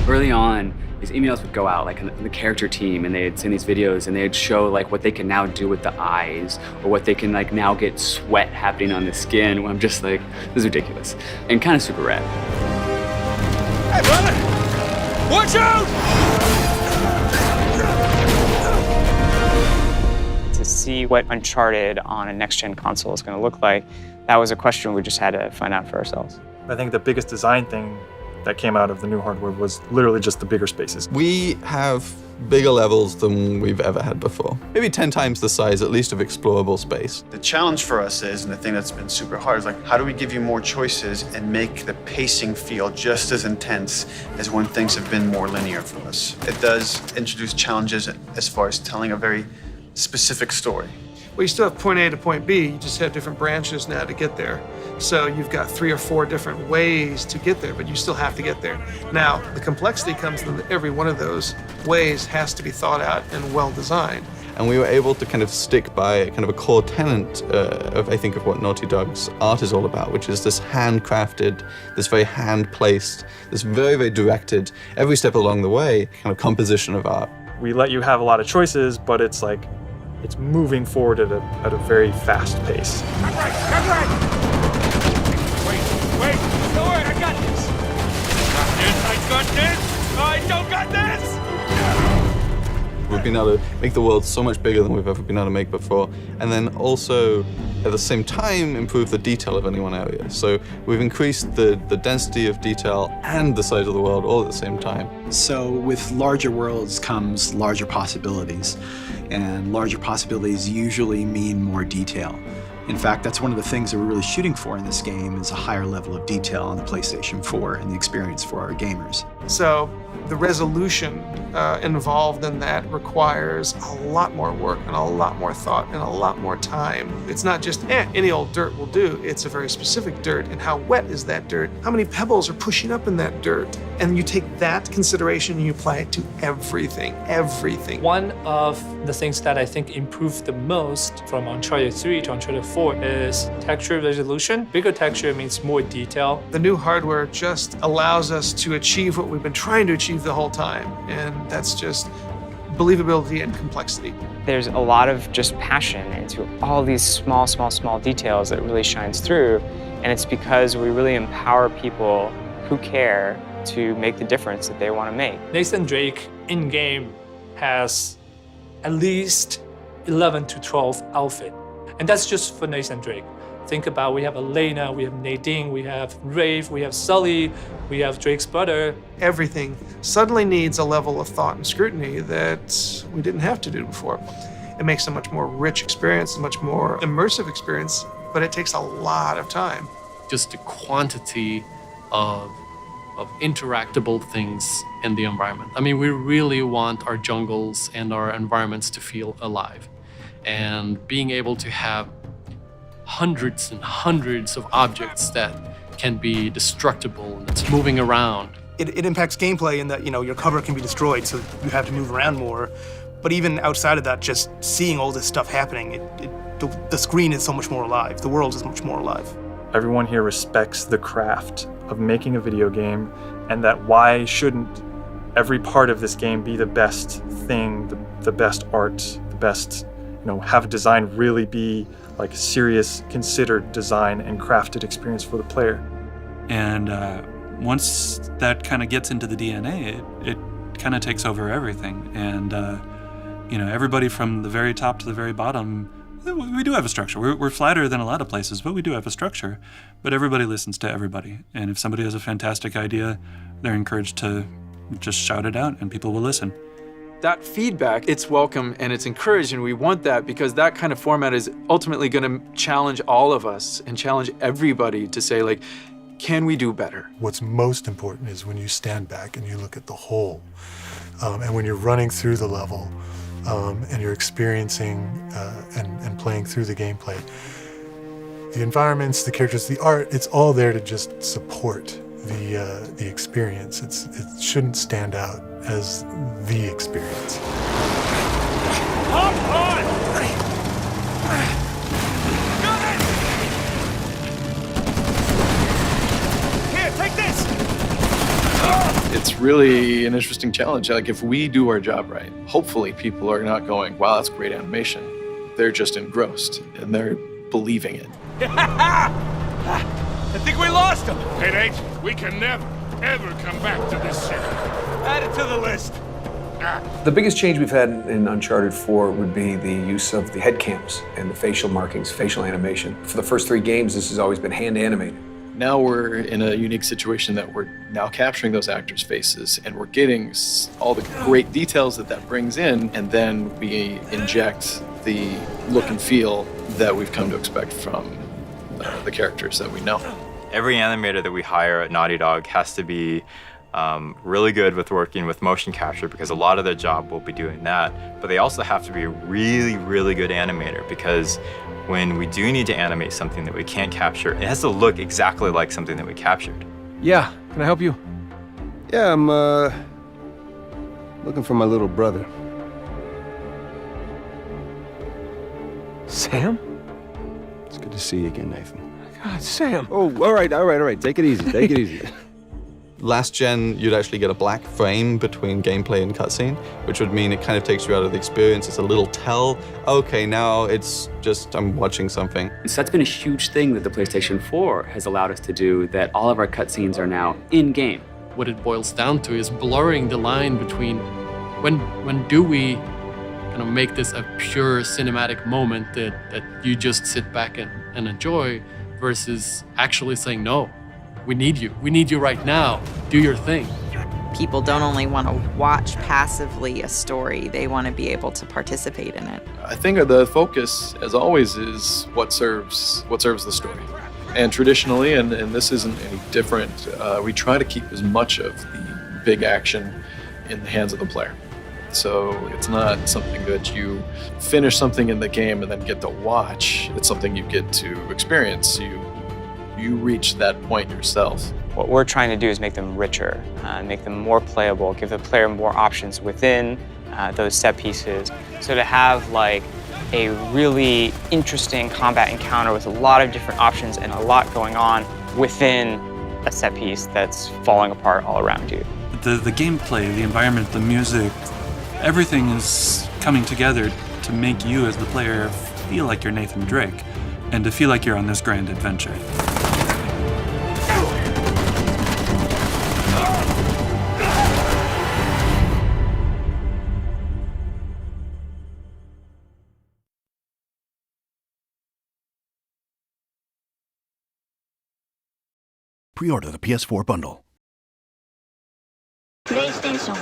Early on, these emails would go out, like in the character team, and they'd send these videos, and they'd show like what they can now do with the eyes, or what they can like now get sweat happening on the skin. Where I'm just like, this is ridiculous, and kind of super rad. Hey, brother! Watch out! To see what Uncharted on a next-gen console is going to look like, that was a question we just had to find out for ourselves. I think the biggest design thing that came out of the new hardware was literally just the bigger spaces. We have bigger levels than we've ever had before. Maybe 10 times the size, at least, of explorable space. The challenge for us is, and the thing that's been super hard, is like, how do we give you more choices and make the pacing feel just as intense as when things have been more linear for us? It does introduce challenges as far as telling a very specific story. Well, you still have point A to point B, you just have different branches now to get there. So you've got 3 or 4 different ways to get there, but you still have to get there. Now, the complexity comes in that every one of those ways has to be thought out and well designed. And we were able to kind of stick by kind of a core tenet of, I think, of what Naughty Dog's art is all about, which is this handcrafted, this very hand-placed, this very, very directed, every step along the way, kind of composition of art. We let you have a lot of choices, but it's like, it's moving forward at a very fast pace. Cut right! Wait, don't worry, I got this! I got this! I don't got this! We've been able to make the world so much bigger than we've ever been able to make before, and then also, at the same time, improve the detail of any one area. So we've increased the density of detail and the size of the world all at the same time. So with larger worlds comes larger possibilities, and larger possibilities usually mean more detail. In fact, that's one of the things that we're really shooting for in this game is a higher level of detail on the PlayStation 4 and the experience for our gamers. So the resolution involved in that requires a lot more work and a lot more thought and a lot more time. It's not just, any old dirt will do. It's a very specific dirt, and how wet is that dirt? How many pebbles are pushing up in that dirt? And you take that consideration and you apply it to everything. One of the things that I think improved the most from Uncharted 3 to Uncharted 4 is texture resolution. Bigger texture means more detail. The new hardware just allows us to achieve what we've been trying to achieve the whole time, and that's just believability and complexity. There's a lot of just passion into all these small details that really shines through, and it's because we really empower people who care to make the difference that they want to make. Nathan Drake in-game has at least 11 to 12 outfits, and that's just for Nathan Drake. Think about, we have Elena, we have Nadine, we have Rafe, we have Sully, we have Drake's brother. Everything suddenly needs a level of thought and scrutiny that we didn't have to do before. It makes a much more rich experience, a much more immersive experience, but it takes a lot of time. Just the quantity of interactable things in the environment. I mean, we really want our jungles and our environments to feel alive. And being able to have hundreds and hundreds of objects that can be destructible and it's moving around. It impacts gameplay in that, your cover can be destroyed, so you have to move around more. But even outside of that, just seeing all this stuff happening, the screen is so much more alive. The world is much more alive. Everyone here respects the craft of making a video game, and that why shouldn't every part of this game be the best thing, the best art, the best, have design really be like a serious, considered design and crafted experience for the player. And once that kind of gets into the DNA, it kind of takes over everything. And everybody from the very top to the very bottom, we do have a structure. We're flatter than a lot of places, but we do have a structure. But everybody listens to everybody. And if somebody has a fantastic idea, they're encouraged to just shout it out and people will listen. That feedback, it's welcome and it's encouraged, and we want that because that kind of format is ultimately going to challenge all of us and challenge everybody to say, like, can we do better? What's most important is when you stand back and you look at the whole, and when you're running through the level and you're experiencing and playing through the gameplay. The environments, the characters, the art, it's all there to just support the experience. It shouldn't stand out as the experience. Hop on! really an interesting challenge. Like if we do our job right, hopefully people are not going, wow, that's great animation. They're just engrossed and they're believing it. I think we lost him. Hey, Nate, we can never, ever come back to this city. Add it to the list. The biggest change we've had in Uncharted 4 would be the use of the head cams and the facial markings, facial animation. For the first 3 games, this has always been hand animated. Now we're in a unique situation that we're now capturing those actors' faces and we're getting all the great details that brings in, and then we inject the look and feel that we've come to expect from the characters that we know. Every animator that we hire at Naughty Dog has to be really good with working with motion capture, because a lot of their job will be doing that. But they also have to be a really, really good animator, because when we do need to animate something that we can't capture, it has to look exactly like something that we captured. Yeah, can I help you? Yeah, I'm looking for my little brother. Sam? It's good to see you again, Nathan. God, Sam. Oh, all right. Take it easy, take it easy. Last gen, you'd actually get a black frame between gameplay and cutscene, which would mean it kind of takes you out of the experience. It's a little tell. Okay, now it's just I'm watching something. So that's been a huge thing that the PlayStation 4 has allowed us to do, that all of our cutscenes are now in-game. What it boils down to is blurring the line between when do we kind of make this a pure cinematic moment that you just sit back and enjoy, versus actually saying, no, we need you right now, do your thing. People don't only want to watch passively a story, they want to be able to participate in it. I think the focus, as always, is what serves the story. And traditionally, and this isn't any different, we try to keep as much of the big action in the hands of the player. So it's not something that you finish something in the game and then get to watch. It's something you get to experience. You reach that point yourself. What we're trying to do is make them richer, make them more playable, give the player more options within those set pieces. So to have like a really interesting combat encounter with a lot of different options and a lot going on within a set piece that's falling apart all around you. The gameplay, the environment, the music, everything is coming together to make you as the player feel like you're Nathan Drake and to feel like you're on this grand adventure. Pre-order the PS4 bundle. PlayStation